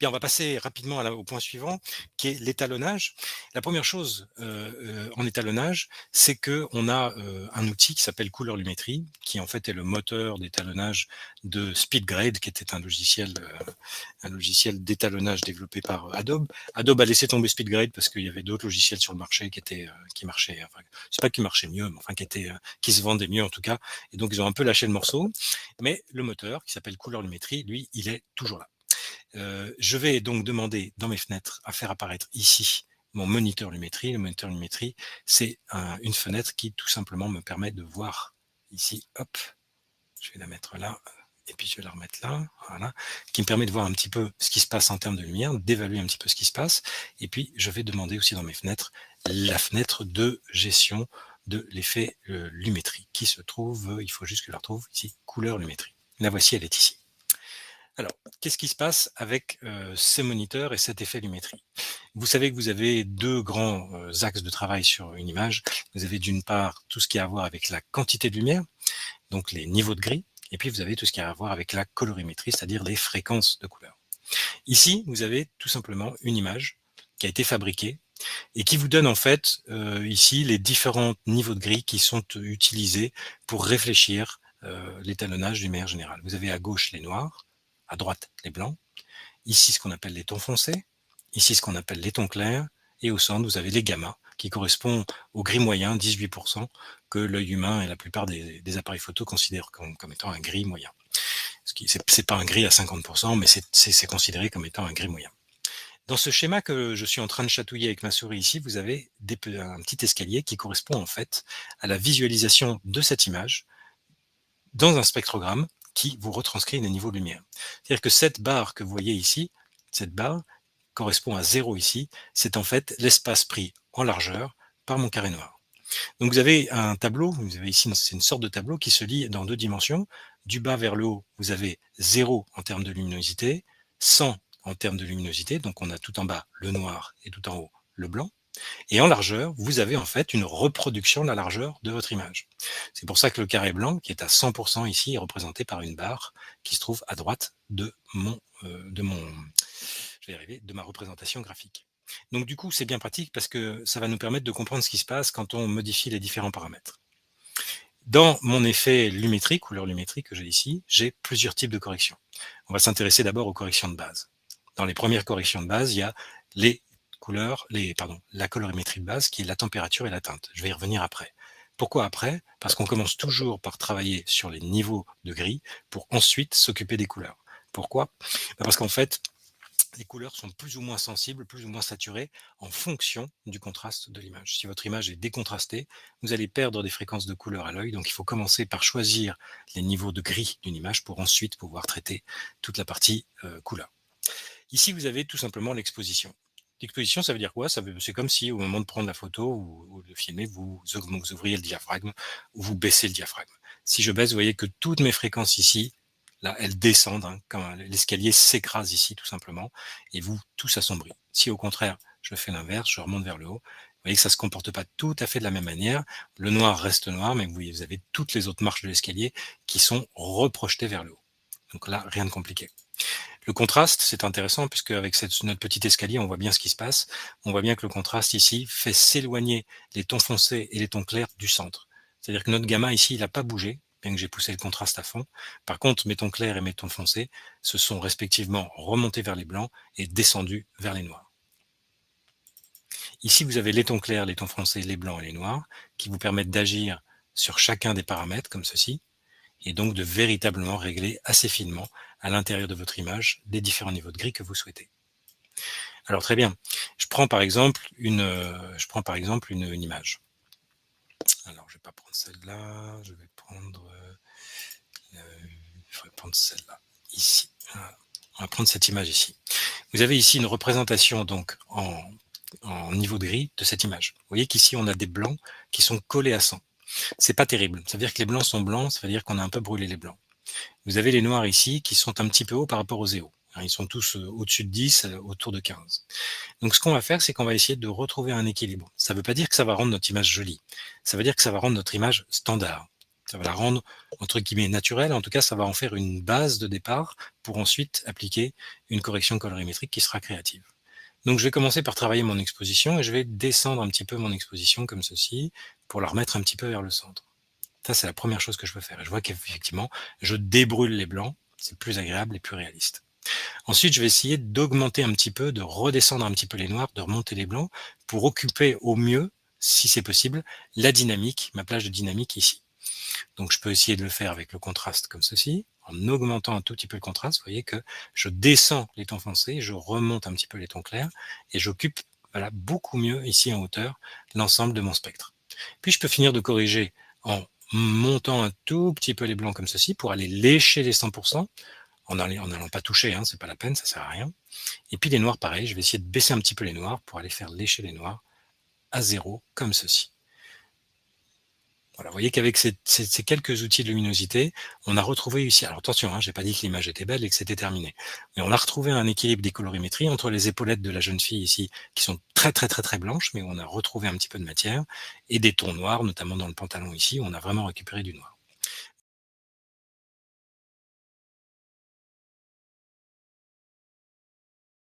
Bien, on va passer rapidement au point suivant, qui est l'étalonnage. La première chose en étalonnage, c'est que on a un outil qui s'appelle Couleur Lumétrie, qui en fait est le moteur d'étalonnage de SpeedGrade, qui était un logiciel d'étalonnage développé par Adobe. Adobe a laissé tomber SpeedGrade parce qu'il y avait d'autres logiciels sur le marché qui marchaient, enfin, c'est pas qui marchaient mieux, mais enfin qui se vendaient mieux en tout cas. Et donc ils ont un peu lâché le morceau. Mais le moteur, qui s'appelle Couleur Lumétrie, lui, il est toujours là. Je vais donc demander dans mes fenêtres à faire apparaître ici mon moniteur Lumétrie. Le moniteur Lumétrie, c'est une fenêtre qui tout simplement me permet de voir ici, hop, je vais la mettre là, et puis je vais la remettre là, voilà, qui me permet de voir un petit peu ce qui se passe en termes de lumière, d'évaluer un petit peu ce qui se passe, et puis je vais demander aussi dans mes fenêtres la fenêtre de gestion de l'effet Lumétrie, qui se trouve, il faut juste que je la retrouve ici, couleur Lumétrie. La voici, elle est ici. Alors, qu'est-ce qui se passe avec ces moniteurs et cet effet Lumétrie? Vous savez que vous avez deux grands axes de travail sur une image. Vous avez d'une part tout ce qui a à voir avec la quantité de lumière, donc les niveaux de gris, et puis vous avez tout ce qui a à voir avec la colorimétrie, c'est-à-dire les fréquences de couleurs. Ici, vous avez tout simplement une image qui a été fabriquée et qui vous donne en fait ici les différents niveaux de gris qui sont utilisés pour réfléchir l'étalonnage d'une manière générale. Vous avez à gauche les noirs, à droite les blancs, ici ce qu'on appelle les tons foncés, ici ce qu'on appelle les tons clairs, et au centre vous avez les gammas, qui correspondent au gris moyen, 18%, que l'œil humain et la plupart des appareils photo considèrent comme étant un gris moyen. C'est pas un gris à 50%, mais c'est considéré comme étant un gris moyen. Dans ce schéma que je suis en train de chatouiller avec ma souris ici, vous avez un petit escalier qui correspond en fait à la visualisation de cette image dans un spectrogramme qui vous retranscrit les niveaux de lumière. C'est-à-dire que cette barre que vous voyez ici, cette barre correspond à 0 ici, c'est en fait l'espace pris en largeur par mon carré noir. Donc vous avez un tableau, vous avez ici c'est une sorte de tableau qui se lit dans deux dimensions. Du bas vers le haut, vous avez 0 en termes de luminosité, 100 en termes de luminosité, donc on a tout en bas le noir et tout en haut le blanc. Et en largeur, vous avez en fait une reproduction de la largeur de votre image. C'est pour ça que le carré blanc, qui est à 100% ici, est représenté par une barre qui se trouve à droite de de ma représentation graphique. Donc du coup, c'est bien pratique parce que ça va nous permettre de comprendre ce qui se passe quand on modifie les différents paramètres. Dans mon effet lumétrique, couleur lumétrique que j'ai ici, j'ai plusieurs types de corrections. On va s'intéresser d'abord aux corrections de base. Dans les premières corrections de base, il y a les couleurs, la colorimétrie de base qui est la température et la teinte. Je vais y revenir après. Pourquoi après? Parce qu'on commence toujours par travailler sur les niveaux de gris pour ensuite s'occuper des couleurs. Pourquoi? Parce qu'en fait, les couleurs sont plus ou moins sensibles, plus ou moins saturées en fonction du contraste de l'image. Si votre image est décontrastée, vous allez perdre des fréquences de couleurs à l'œil, donc il faut commencer par choisir les niveaux de gris d'une image pour ensuite pouvoir traiter toute la partie couleur. Ici, vous avez tout simplement l'exposition. L'exposition, ça veut dire quoi? C'est comme si au moment de prendre la photo ou de filmer, vous ouvriez le diaphragme ou vous baissez le diaphragme. Si je baisse, vous voyez que toutes mes fréquences ici, là, elles descendent, hein, comme l'escalier s'écrase ici tout simplement, et vous, tout s'assombrit. Si au contraire, je fais l'inverse, je remonte vers le haut, vous voyez que ça ne se comporte pas tout à fait de la même manière. Le noir reste noir, mais vous avez toutes les autres marches de l'escalier qui sont reprojetées vers le haut. Donc là, rien de compliqué. Le contraste, c'est intéressant puisque avec notre petit escalier, on voit bien ce qui se passe. On voit bien que le contraste ici fait s'éloigner les tons foncés et les tons clairs du centre. C'est-à-dire que notre gamma ici, il n'a pas bougé, bien que j'ai poussé le contraste à fond. Par contre, mes tons clairs et mes tons foncés se sont respectivement remontés vers les blancs et descendus vers les noirs. Ici, vous avez les tons clairs, les tons foncés, les blancs et les noirs qui vous permettent d'agir sur chacun des paramètres comme ceci et donc de véritablement régler assez finement à l'intérieur de votre image les différents niveaux de gris que vous souhaitez. Alors très bien, je prends par exemple une image. Alors je vais pas prendre celle-là, je vais prendre celle-là, ici. Voilà. On va prendre cette image ici. Vous avez ici une représentation donc en niveau de gris de cette image. Vous voyez qu'ici on a des blancs qui sont collés à 100. C'est pas terrible, ça veut dire que les blancs sont blancs, ça veut dire qu'on a un peu brûlé les blancs. Vous avez les noirs ici qui sont un petit peu hauts par rapport aux zéros. Ils sont tous au-dessus de 10, autour de 15. Donc ce qu'on va faire, c'est qu'on va essayer de retrouver un équilibre. Ça ne veut pas dire que ça va rendre notre image jolie. Ça veut dire que ça va rendre notre image standard. Ça va la rendre, entre guillemets, naturelle. En tout cas, ça va en faire une base de départ pour ensuite appliquer une correction colorimétrique qui sera créative. Donc, je vais commencer par travailler mon exposition et je vais descendre un petit peu mon exposition comme ceci pour la remettre un petit peu vers le centre. Ça, c'est la première chose que je peux faire. Et je vois qu'effectivement, je débrûle les blancs. C'est plus agréable et plus réaliste. Ensuite, je vais essayer d'augmenter un petit peu, de redescendre un petit peu les noirs, de remonter les blancs pour occuper au mieux, si c'est possible, la dynamique, ma plage de dynamique ici. Donc, je peux essayer de le faire avec le contraste comme ceci, en augmentant un tout petit peu le contraste. Vous voyez que je descends les tons foncés, je remonte un petit peu les tons clairs et j'occupe voilà, beaucoup mieux ici en hauteur l'ensemble de mon spectre. Puis, je peux finir de corriger en montant un tout petit peu les blancs comme ceci pour aller lécher les 100%, en n'allant pas toucher, hein, c'est pas la peine, ça sert à rien. Et puis les noirs, pareil, je vais essayer de baisser un petit peu les noirs pour aller faire lécher les noirs à 0, comme ceci. Voilà, vous voyez qu'avec ces quelques outils de luminosité, on a retrouvé ici, alors attention, hein, j'ai pas dit que l'image était belle et que c'était terminé, mais on a retrouvé un équilibre des colorimétries entre les épaulettes de la jeune fille ici, qui sont très blanches, mais on a retrouvé un petit peu de matière, et des tons noirs, notamment dans le pantalon ici, où on a vraiment récupéré du noir.